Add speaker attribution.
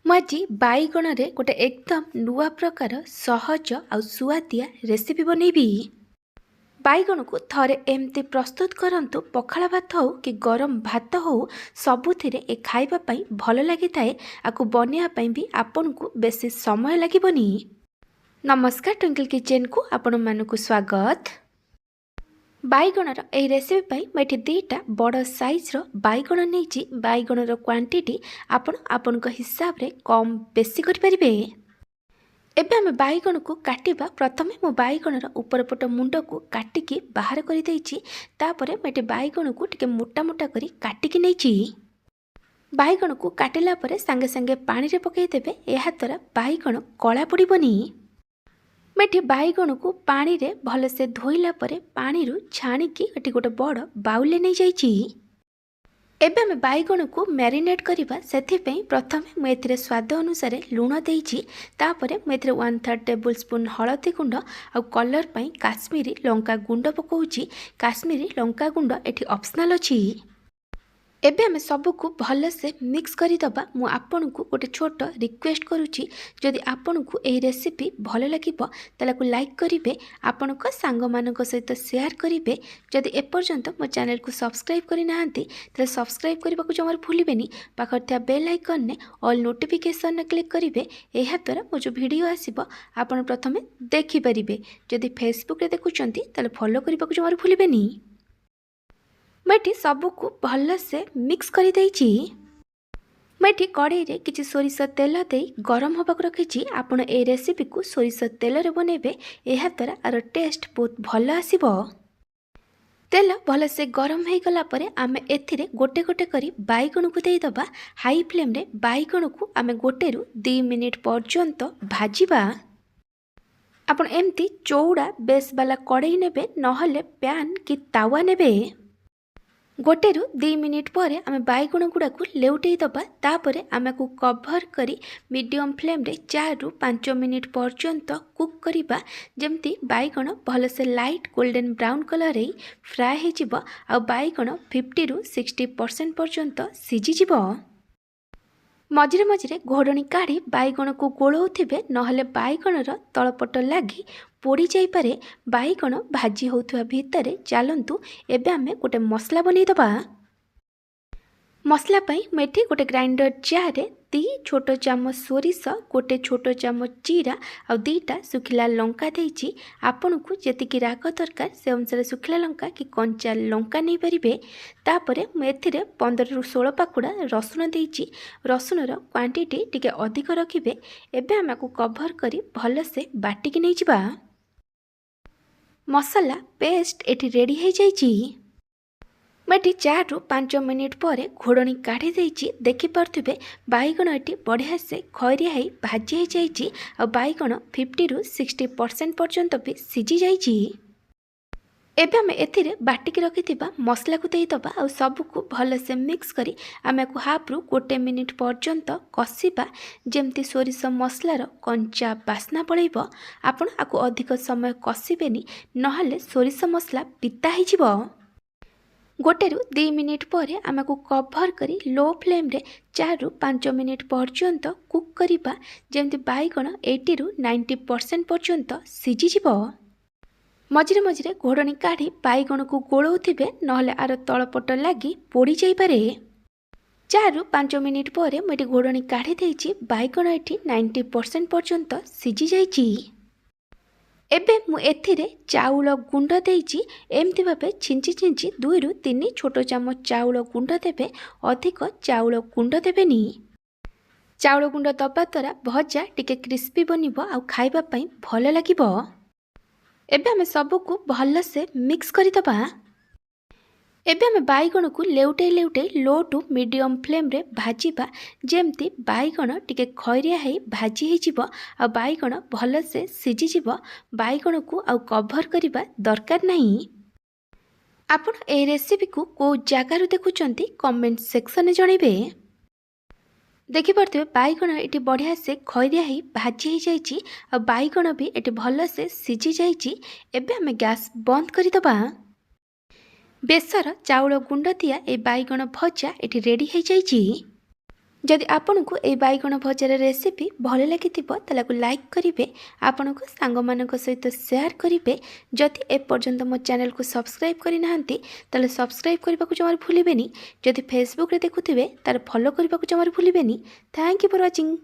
Speaker 1: मुझे बाईगण रे गोटे एकदम नुआ प्रकार सहज आ सुआदिया रेसिपी बनैबी। बाईगण को थरे एमती प्रस्तुत करंतु पखाला भात हो कि गरम भात हो सबुथिरे ए खाइबा पई भल लागिथाए। आकु बनिया पई भी आपन को बेसी समय लागिबनी। नमस्कार, ट्विंकल किचन को आपण मानकु स्वागत। बाईगणर यह रेसिपी पाई मैं दुईटा बड़ साइज्र बाईगण नहीं। बाईगणर क्वांटिटी आपण हिसाब रे कम बेसी करें। एबे आम बाईगण को काटिबा। प्रथमे मो बाईगणर ऊपर पट मुंड को काटिकी बाहर कर देइछि। तापरे मैं बाईगण को टिके मोटा मोटा करी काटिकी नहीं। बाईगण को काटिला परे संगे संगे पानी रे पकई देबे। एहा द्वारा बाईगण कला पड़िबनी। मैं बाईगण को पानी रे भल से धोइला परे पानी रु छाणिकी एटी गोटे बड़ बाउल नहीं जाइछि। एबे हम बाईगण को मैरिनेट करबा। सेथिपई प्रथमे मु एथिरे स्वाद अनुसार लूण देइछि। तापरे मु एथिरे 1/3 टेबल स्पून हळदी गुंड आ कलर पई काश्मीरी लंका गुंड पकाउछि। काश्मीरी लंका गुंड एठी ऑप्शनल अछि। एबे आमे सबको भल से मिक्स करिदबा। मु आपन को गोटे छोट रिक्वेस्ट करुछि, जदि आपन को एही रेसिपी भल लागिबो ताला को लाइक करिवे, आपन को सांग मानक सहित शेयर करिवे। जदि एपर्यंत मो चैनल को सब्सक्राइब करि नाहंती ताले सब्सक्राइब करबा को जमार भूलिबेनी। पाखर थिया बेल आइकन ने ऑल नोटिफिकेशन ने क्लिक करिवे। एहा द्वारा मो जो वीडियो आसीबो आपन प्रथमे देखि परिबे। जदि फेसबुक रे देखुचंती ताले फॉलो करबा को जमार भूलिबेनी। मैं सबको भल से मिक्स कर देइछि। मैं कड़ाई रे किछि सोरिष तेल दे गरम होबाक रखिछि। आपण ए रेसिपी को सोरिष तेल रे बनेबे। एहा द्वारा आर टेस्ट बहुत भल आसीबो। तेल भल से गरम हो गला परे आमे एथिरे गोटे गोटे करी बाईगण को दे दबा। हाई फ्लेम रे बाईगण को आमे गोटे रु 2 मिनिट पर्यंत भाजिबा। आपण एमती चौड़ा बेस वाला कड़ाई नेबे, नहले पैन कि तावा नेबे। गोटे रु 2 मिनिट पर आम बाईगण गुड़ा को लेउटे दबा। तापरे आम को कभर करी मीडियम फ्लेम रे 4 रु 5 मिनिट पर्यंत कुक करिबा। जेमती बाईगण भल से लाइट गोल्डन ब्राउन कलर रे फ्राए हो जिवो आ बाईगण 50 रु 60% पर्यंत सिझी जिवो। मझिरे मझिरे घोड़णी काढ़ी बाईगण को गोलौथिबे, नहले बाईगणर तलपट लागी पोड़ी जाई पारे। बाईगण भाजी होथुआ भितरे चलंतु एबे आमे गोटे मसला बनै दबा। मसला पई मेठी गोटे ग्राइंडर जार रे 2 छोट चामच सोरिष, गोटे छोट चामच जीरा आ 2टा सुखिला लंका देइछि। आपन को जेतिकी राग दरकार से अनुसार सुखिला लंका कि कंचा लंका नहीं परिबे। तापरे मु एथिरे 15 रु 16 पाकुड़ा रसुण देइछि। रसुणर क्वांटिटी टिके अधिक रखिबे। एबे आमको कभर करी भल से बाटिकी नै जिबा। मसला पेस्ट एठी रेडी हो जाइछि। मैं 4 रु 5 मिनिट पर घोड़णी काढ़ी देइछि। देखि पारथुबे बाईगण एठी बढ़िया से खैरिया है भाजी हो जाइछि आ बाईगण 50 रु 60% पर्यंत भी सिझी जाइछि। एबे आमे एथिरे बाटिकी रखिथिबा मसला को देई दबा आ सबको भल से मिक्स करी आमे को हाफ रु 1 मिनिट पर्यंत कसिबा। जेमती सोरिष मसलार कंचा बास्ना पळैबो। आपण आकु अधिक समय कसिबेनी, नहले सोरिष मसला पिता हो जिवो। गोटे रु 2 मिनिट पर आमको कभर करी लो फ्लेम रे 4 रु 5 मिनिट पर्यंत कुक करिबा। जेमती बाईगण 80 रु 90% पर्यंत सिझी जिवो। मझिरे मझिरे घोड़णी काढ़ी बाईगण को गोलौथिबे, नहले आर तलपट लागी पोड़ी जाई पारे। 4 रु 5 मिनिट पर मैं घोड़णी काढ़ी देइछि। बाईगण एठी 90% पर्यंत सिझी जाइछि। एबे मु एथिरे चाउल गुंड देइछि। एमती भाबे छिंची छिंची 2 रु 3 छोट चामच चाउल गुंड देबे। अधिक चाउल गुंड देबेनी। चाउल गुंड दबा द्वारा भजा टिके क्रिस्पी बनिबो आ खाइबा पई भल लागिबो। एबे आमे सबको भल से मिक्स करि दबा। एबे आमे बाईगण को लेउटे लेउटे लो टू मीडियम फ्लेम रे भाजिबा। जेमती बाईगण टिके खैरिया है भाजी हो जिवो आ बाईगण भल से सिझी जिवो। बाईगण को आ कभर करिबा दरकार नहीं। आपण ए रेसिपी को जगार देखुचंती कमेंट सेक्शन में जणैबे। देखि पारथुबे बाईगण एटी बढ़िया से खैरिया है भाजी हो जाइछि आ बाईगण भी एटी भल से सिझी जाइछि। एबे आमे गैस बंद करि दबा। बेसर चाउल गुंड दिया ए बाईगण भजा एटी रेडी हो जाइछि। जदि आपनको ए बैगण भजार रेसिपी भल लगी ताकू लाइक करेंगे, आपण को सांग मानक सहित शेयर करेंगे। जदि एपर्यंत मो चैनल को सब्सक्राइब करना ताले सब्सक्राइब करने को जमार भूलें। जदि फेसबुक रे देखुथिबे तार फॉलो करने को जमार भूलें। Thank you for watching.